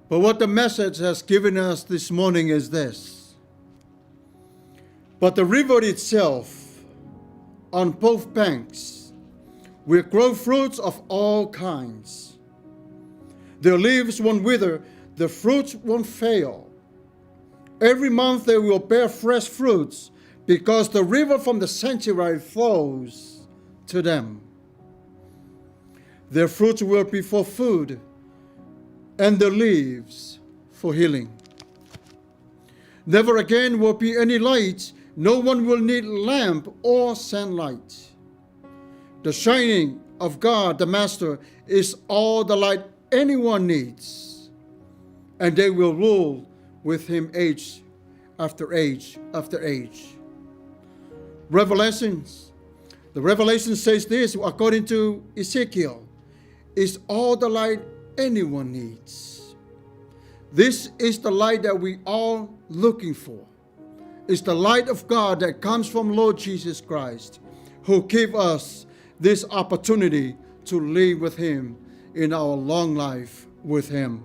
But what the message has given us this morning is this. But the river itself, on both banks, will grow fruits of all kinds. Their leaves won't wither, the fruits won't fail. Every month they will bear fresh fruits, because the river from the sanctuary flows to them. Their fruits will be for food, and their leaves for healing. Never again will be any light. No one will need lamp or sunlight. The shining of God, the Master, is all the light anyone needs, and they will rule with him age after age after age. The Revelation says this, according to Ezekiel, is all the light anyone needs. This is the light that we are looking for. It's the light of God that comes from Lord Jesus Christ, who gave us this opportunity to live with him in our long life with him.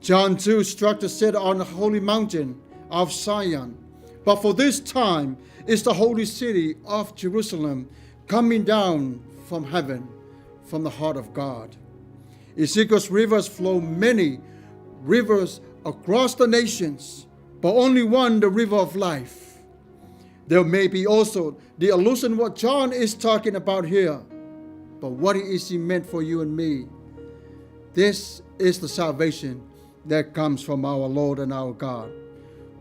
John 2 struck the city on the holy mountain of Zion, but for this time is the holy city of Jerusalem coming down from heaven, from the heart of God. Ezekiel's rivers flow many rivers across the nations, but only one, the river of life. There may be also the allusion what John is talking about here, but what is he meant for you and me? This is the salvation that comes from our Lord and our God.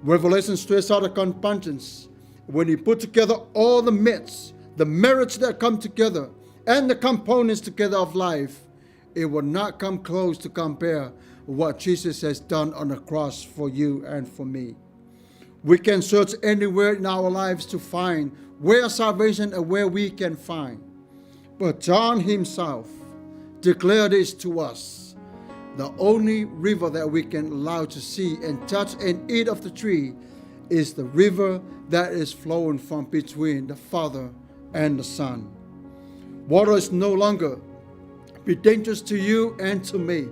Revelation stressed out the competence when he put together all the myths, the merits that come together, and the components together of life. It will not come close to compare what Jesus has done on the cross for you and for me. We can search anywhere in our lives to find where salvation and where we can find. But John himself declared this to us. The only river that we can allow to see and touch and eat of the tree is the river that is flowing from between the Father and the Son. Water is no longer be dangerous to you and to me.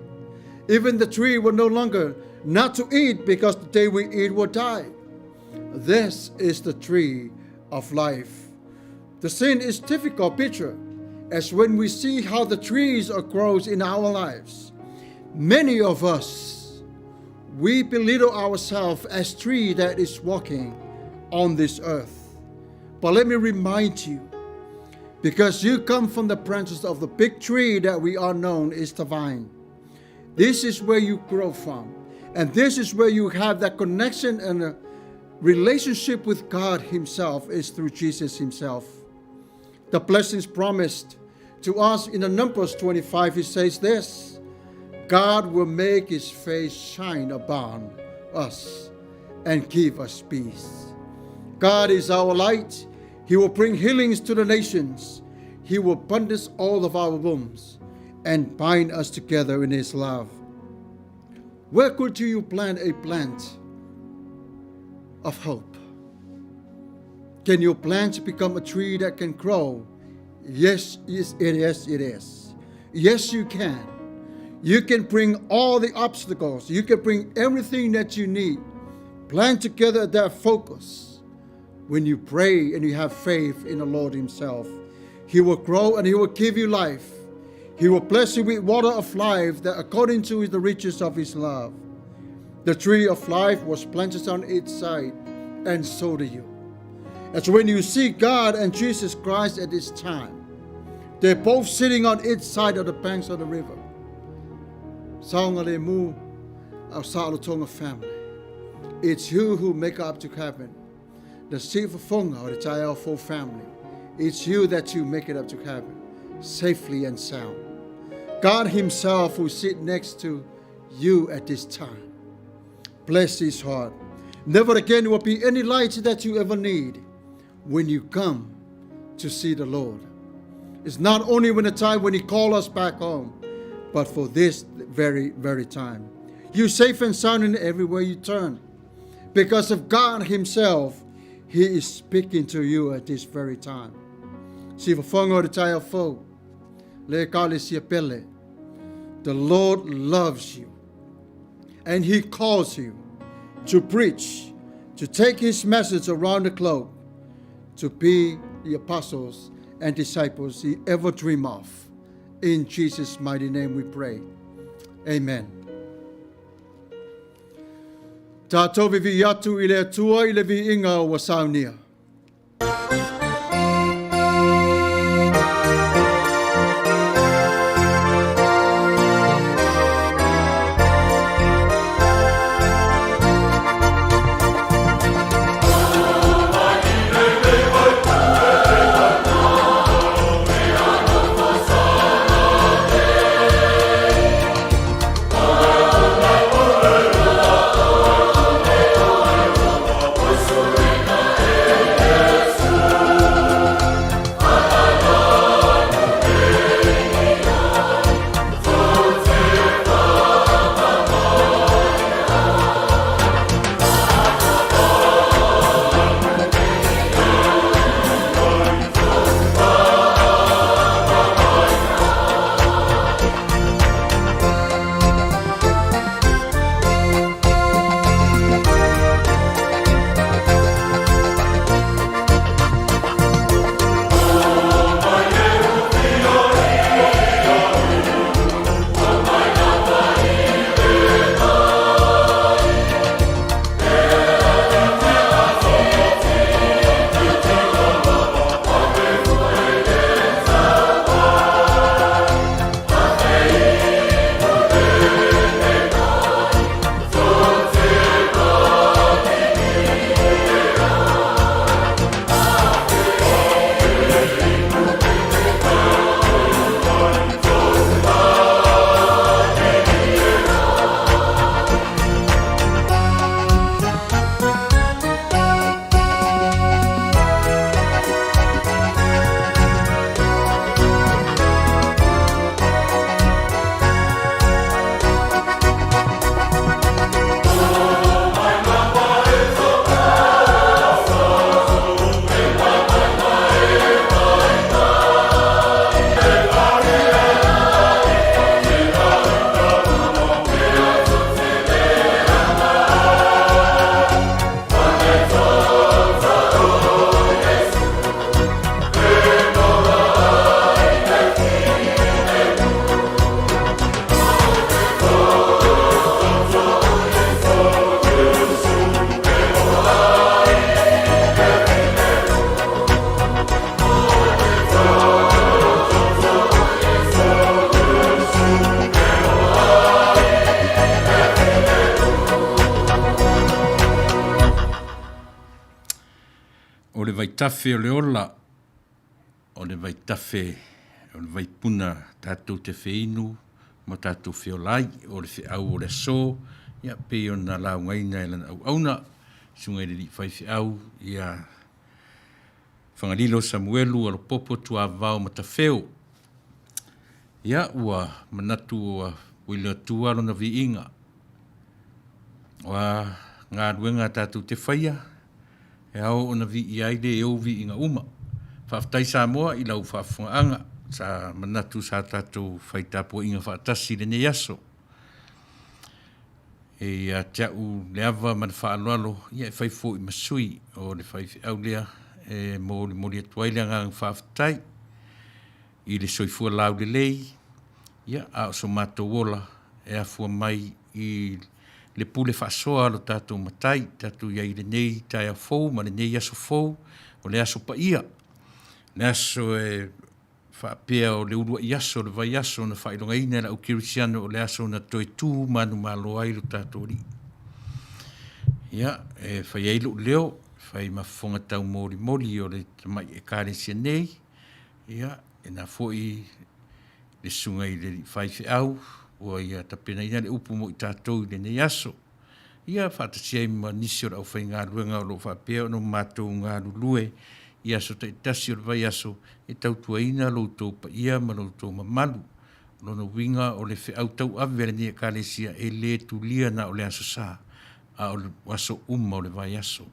Even the tree will no longer not to eat, because the day we eat will die. This is the tree of life. The sin is typical picture as when we see how the trees grows in our lives. Many of us, we belittle ourselves as tree that is walking on this earth. But let me remind you, because you come from the branches of the big tree that we are known is the vine. This is where you grow from. And this is where you have that connection and a relationship with God himself is through Jesus himself. The blessings promised to us in the Numbers 25, it says this, God will make his face shine upon us and give us peace. God is our light. He will bring healings to the nations. He will bandage all of our wounds and bind us together in his love. Where could you plant a plant of hope? Can your plant become a tree that can grow? Yes, it is. Yes, you can. You can bring all the obstacles. You can bring everything that you need. Plant together that focus. When you pray and you have faith in the Lord himself, he will grow and he will give you life. He will bless you with water of life that according to the riches of his love. The tree of life was planted on its side, and so do you. As when you see God and Jesus Christ at this time, they're both sitting on each side of the banks of the river. Saunga our Salatonga family. It's you who make up to heaven. The Sifafonga or the Jayao family. It's you that you make it up to heaven, safely and sound. God himself will sit next to you at this time. Bless his heart. Never again will be any light that you ever need when you come to see the Lord. It's not only when the time when he calls us back home, but for this very, very time. You're safe and sound in everywhere you turn. Because of God himself, he is speaking to you at this very time. The Lord loves you. and He calls you to preach, to take His message around the globe, to be the apostles and disciples He ever dreamed of. In Jesus' mighty name we pray. Amen. Tatou vivi'i atu I le atua I le vi'inga o Sauniga. Vaitafe o le ola, o le vaitafe, o le vaipuna tatou te whiinu, mo tatou whiolai, o le whiau o le so, ia pe o na laungaina e lana au auna, sunga i li whai whiau, ia whangalilo Samuelu, alo popo tua vau matawheo. Ia ua manatu o wile atua alo na vi'inga. Wa ngā ruenga tatou te whaia, e au o na vi'i aile e au vi'inga uma. Whaftai sa moa i lau whafungaanga, sa manatu sa tatou whaitapo inga whaatasi le ne yaso. E a tiau leava man whaaloalo, ia e whaifo i masui o le whaifi au lea, e mori atuaile ngang whaftai, i le soifua lau le lei, ia a so mato wola, e a fua mai i le pule whaasoa lo tatou matai, tatou iai le nei tai a fou, ma le nei aso fou, o le aso pa ia. Le aso e whaapea o le urua i aso, le vai aso na whailonga ina la ukirisiano o le aso na toi tū manu malo ai lo tatou ri. Ia, e whai eilu leo, whai mafonga tau mori o le tamai e kāresia nei, ia, e na foi le sunga i le whai whiau, ua ia tapena ina le upu mo i tātou i le nei aso. Ia whaatasia i ma nisi o rau whai ngā ruenga o lo whapea o no mātou ngā lulue, ia so te tasi o le vai aso, e tautua ina lo tō pa ia ma lo tō mamalu. Lono winga o le whiau tau avere ni e kālesia e le tu lia na o le aso sā, a o le aso o le vai aso.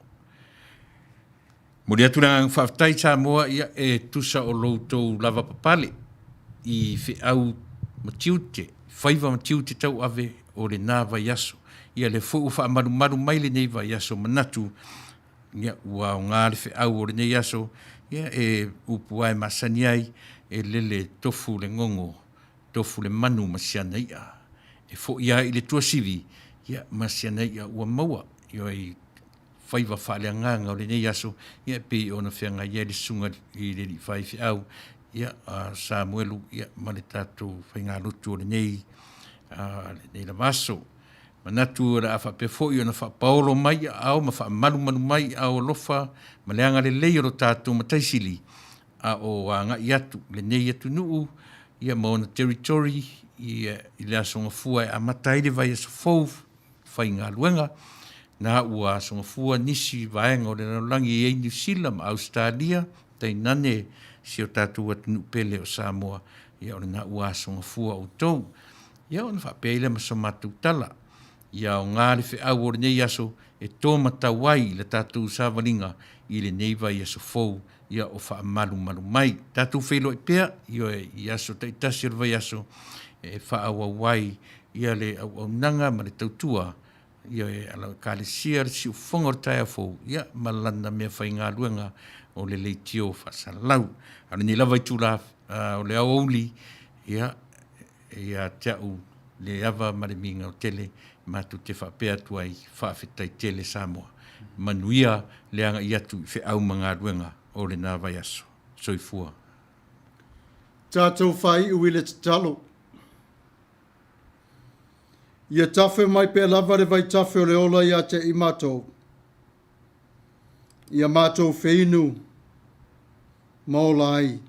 Mori atu nang whaftai tā moa ia e tusa o lo tō lava papale, i whiau matiute, Whaiva matiu te tau ave o le nā vai aso. Ia le fuu wha maru mai le nei vai aso manatu. Ia ua o ngā le au o le nei aso. Ia e upu ai masani ai e lele tofu le ngongo. Tofu le manu masiana ia. E fo ia i le tua sivi. Ia masiana ia ua maua. Ia i whaiva whaale nganga o le nei aso. Ia pe o na whianga ia le sunga i le whaifi au. Ia Samuelu, ia male Tatou Sauniga Lotu o le nei. Nei la vaso. Manatu ra fa pe fo yo na fa paolo mai au ma fa malu mai au lofa ma le anga le leiro Tatou ma taisili a o anga iatu le nei atu nuu ia mo na territory ia ile asonga fua a matai le vai so fo fainga luenga na ua asonga fua nisi vaenga o le langi e New Zealand Australia tai nane si o Tatou atu nu pele o Samoa ia o na ua asonga fua o tou ia ona fa pele ma so matu tala ia o ngāre whi au o le nei aso e tō matawai le Tatou sāwalinga i le nei vai aso fou ia o wha malu mai. Tatou whelo i pēr i aso taitasi o vai aso e wha awa wai ia le au nanga ma le tautua ia e ala kāle sia le si o whongor taia fou ia malana mea whai ngā luenga o le leitio wha salau. Ana ni lava i tūla o le au auli ia te au le ava ma le minga o tele matu te whapea tuai whawhetai tele Samoa. Manuia leanga i atu i au mga ruenga o le nā vai aso. Soifua. Tatou whai ui le talo. Ia tafe mai pe lava le Vaitafe o le ola ia te i mātou. Ia mātou whinu. Maolai.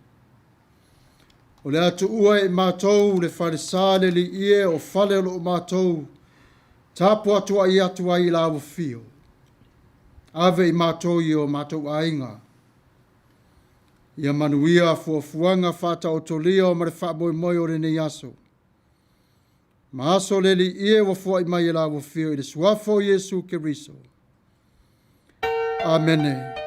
O le atu ua e mātou le wharesāle li ie o whale o mātou. Tapu atu ai atu ai la o fio. Ave i mātou i o mātou ainga. Ia Manuia fuafuanga Faitau tolia o mare whaaboi moi o le nei aso. Ma aso le li ie wa fua i mai la o fio i le suafo Yesu Keriso. Amene.